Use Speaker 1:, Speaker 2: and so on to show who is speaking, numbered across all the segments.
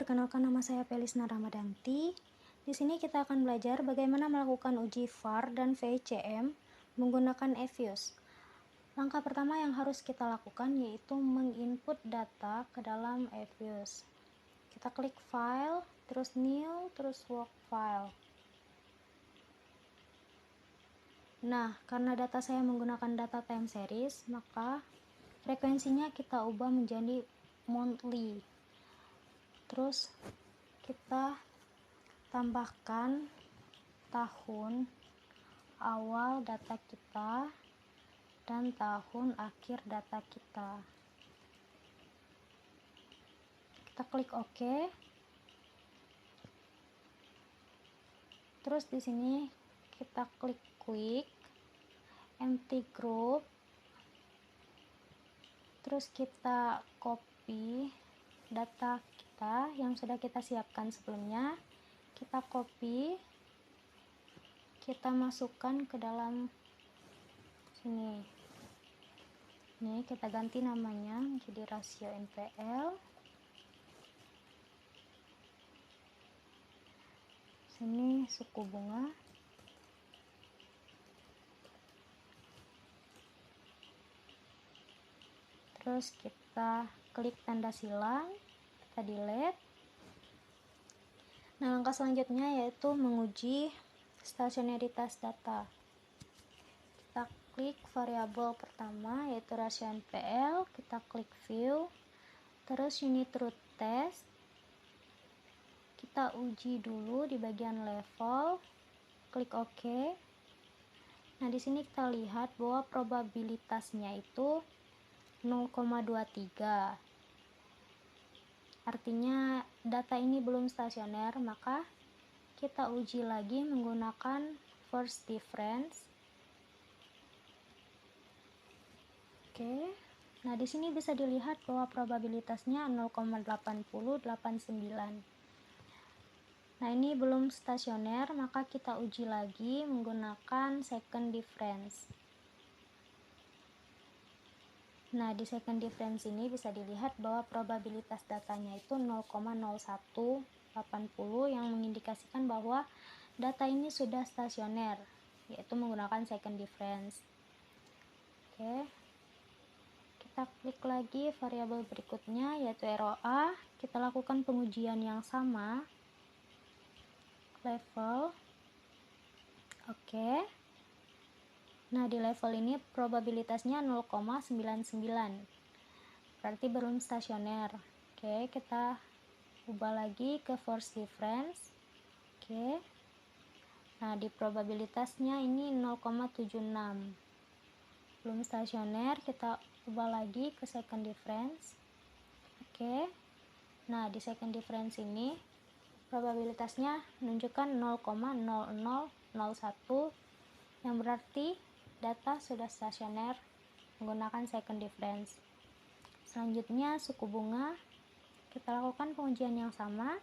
Speaker 1: perkenalkan nama saya Felisna Ramadanti. Di sini kita akan belajar bagaimana melakukan uji VAR dan VCM menggunakan eViews. Langkah pertama yang harus kita lakukan yaitu menginput data ke dalam eViews. Kita klik File, terus New, terus Work File. Nah, karena data saya menggunakan data time series, maka frekuensinya kita ubah menjadi monthly. Terus kita tambahkan tahun awal data kita dan tahun akhir data kita. Kita klik OK. Terus di sini kita klik Quick, Empty Group. Terus kita copy data kita yang sudah kita siapkan sebelumnya. Kita copy, kita masukkan ke dalam sini. Ini kita ganti namanya menjadi rasio NPL. Sini suku bunga. Terus kita klik tanda silang, kita delete. Nah, langkah selanjutnya yaitu menguji stasionaritas data. Kita klik variabel pertama yaitu rasio NPL, kita klik view, terus unit root test. Kita uji dulu di bagian level, klik OK. Nah, di sini kita lihat bahwa probabilitasnya itu 0,23. Artinya data ini belum stasioner, maka kita uji lagi menggunakan first difference. Oke. Nah, di sini bisa dilihat bahwa probabilitasnya 0,8089. Nah, ini belum stasioner, maka kita uji lagi menggunakan second difference. Nah, di second difference ini bisa dilihat bahwa probabilitas datanya itu 0,0180 yang mengindikasikan bahwa data ini sudah stasioner, yaitu menggunakan second difference. Oke. Kita klik lagi variabel berikutnya yaitu ROA. Kita lakukan pengujian yang sama. Level. Oke. Nah, di level ini probabilitasnya 0,99. Berarti belum stasioner. Oke, kita ubah lagi ke first difference. Oke. Nah, di probabilitasnya ini 0,76. Belum stasioner, kita ubah lagi ke second difference. Oke. Nah, di second difference ini probabilitasnya menunjukkan 0,0001 yang berarti data sudah stasioner menggunakan second difference. Selanjutnya suku bunga, kita lakukan pengujian yang sama.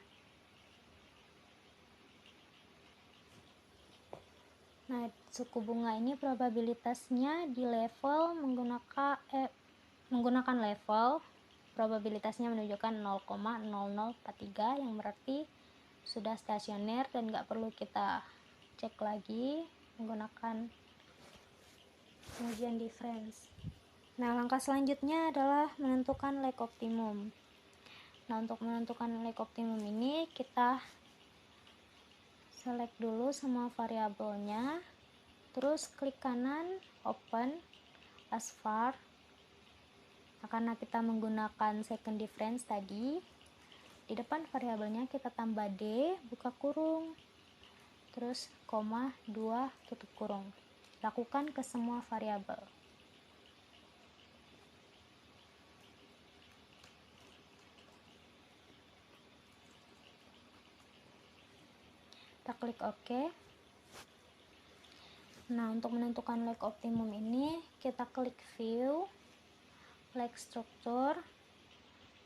Speaker 1: Nah, suku bunga ini probabilitasnya di level menggunakan level, probabilitasnya menunjukkan 0,0043 yang berarti sudah stasioner dan nggak perlu kita cek lagi menggunakan pengujian difference. Nah, langkah selanjutnya adalah menentukan lag optimum. Nah, untuk menentukan lag optimum ini kita select dulu semua variabelnya, terus klik kanan open as var. Nah, karena kita menggunakan second difference tadi, di depan variabelnya kita tambah D buka kurung, terus koma 2 tutup kurung. Lakukan ke semua variabel. Kita klik OK. Nah, untuk menentukan lag optimum ini kita klik view, lag structure,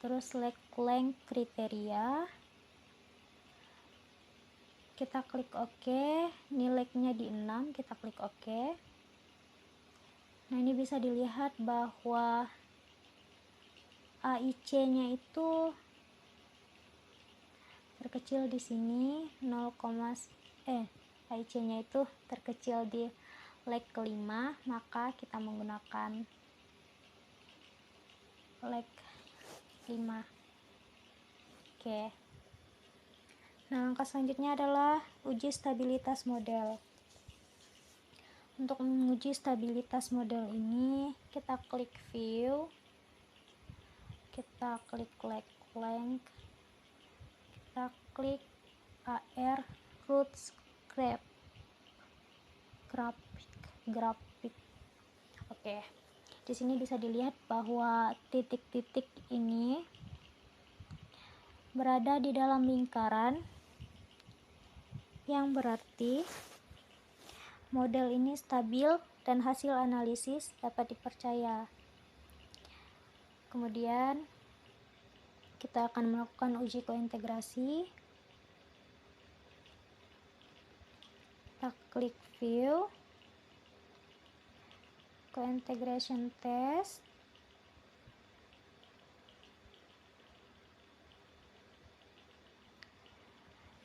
Speaker 1: terus lag length kriteria. Kita klik OK. Ini lagnya di 6, kita klik OK. Nah, ini bisa dilihat bahwa AIC nya itu terkecil di sini 0, IC-nya itu terkecil di leg kelima, maka kita menggunakan leg 5. Oke. Nah, langkah selanjutnya adalah uji stabilitas model. Untuk menguji stabilitas model ini, kita klik view, kita klik length, kita klik AR roots grafik. Oke. Di sini bisa dilihat bahwa titik-titik ini berada di dalam lingkaran, yang berarti model ini stabil dan hasil analisis dapat dipercaya. Kemudian kita akan melakukan uji kointegrasi. Kita klik view, cointegration test.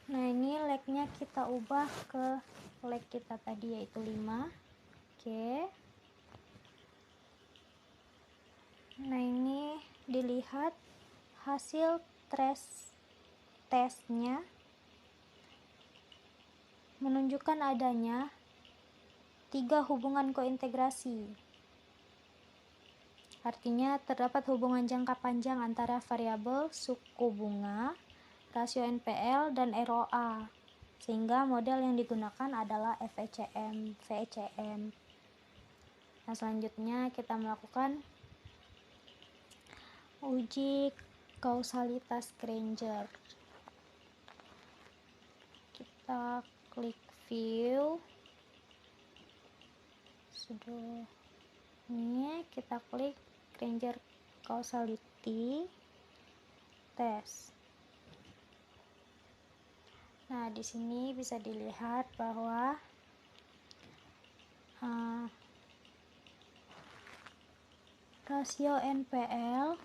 Speaker 1: Nah, ini legnya kita ubah ke leg kita tadi, yaitu 5. Oke. Nah, ini dilihat hasil tesnya menunjukkan adanya 3 hubungan kointegrasi. Artinya terdapat hubungan jangka panjang antara variabel suku bunga, rasio NPL, dan ROA, sehingga model yang digunakan adalah VECM. Nah, selanjutnya kita melakukan uji kausalitas Granger. Kita klik view, sudah ini kita klik Granger causality test. Nah, di sini bisa dilihat bahwa rasio NPL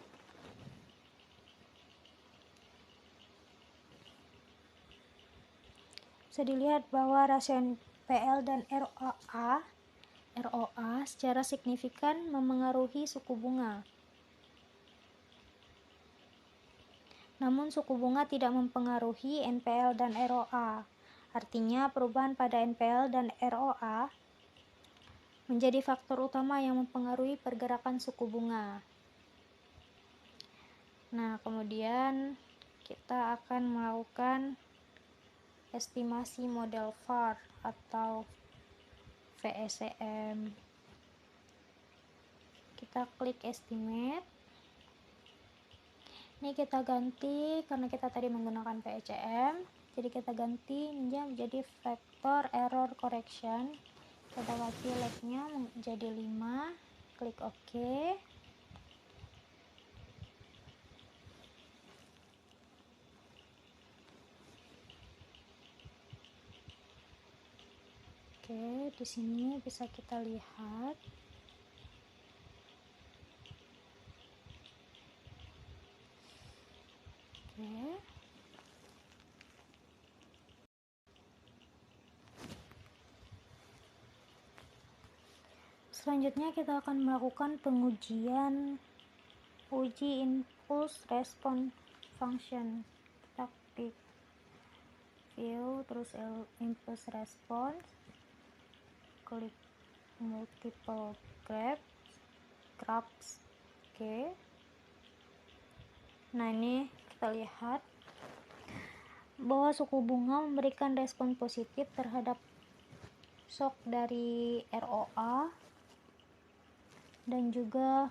Speaker 1: bisa dilihat bahwa rasio NPL dan ROA secara signifikan memengaruhi suku bunga. Namun suku bunga tidak mempengaruhi NPL dan ROA. Artinya perubahan pada NPL dan ROA menjadi faktor utama yang mempengaruhi pergerakan suku bunga. Nah, kemudian kita akan melakukan estimasi model VAR atau VECM. Kita klik estimate. Ini kita ganti, karena kita tadi menggunakan VECM, jadi kita ganti menjadi vector error correction. Kita ganti legnya menjadi 5, klik OK. Oke, di sini bisa kita lihat selanjutnya kita akan melakukan pengujian uji impulse response function. Kita klik view, terus impulse response, klik multiple graphs. Oke. Nah, ini kita lihat bahwa suku bunga memberikan respon positif terhadap shock dari ROA dan juga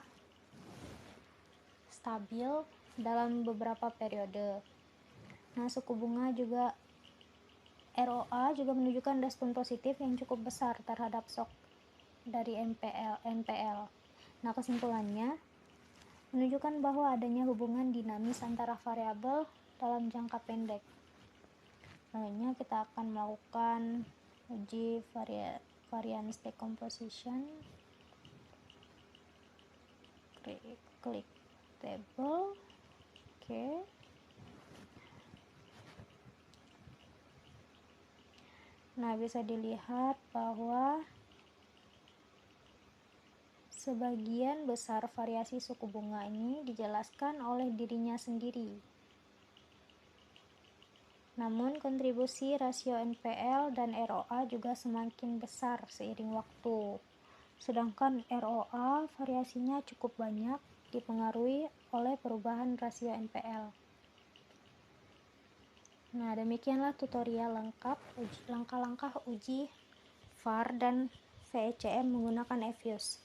Speaker 1: stabil dalam beberapa periode. Nah, suku bunga juga ROA juga menunjukkan respon positif yang cukup besar terhadap shock dari NPL. Nah, kesimpulannya menunjukkan bahwa adanya hubungan dinamis antara variabel dalam jangka pendek. Selanjutnya kita akan melakukan uji variance decomposition. Klik table. Oke. Nah, bisa dilihat bahwa sebagian besar variasi suku bunga ini dijelaskan oleh dirinya sendiri. Namun, kontribusi rasio NPL dan ROA juga semakin besar seiring waktu. Sedangkan ROA variasinya cukup banyak dipengaruhi oleh perubahan rasio NPL. Nah, demikianlah tutorial lengkap langkah-langkah uji VAR dan VECM menggunakan EVIUS.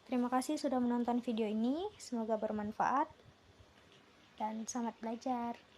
Speaker 1: Terima kasih sudah menonton video ini, semoga bermanfaat dan selamat belajar.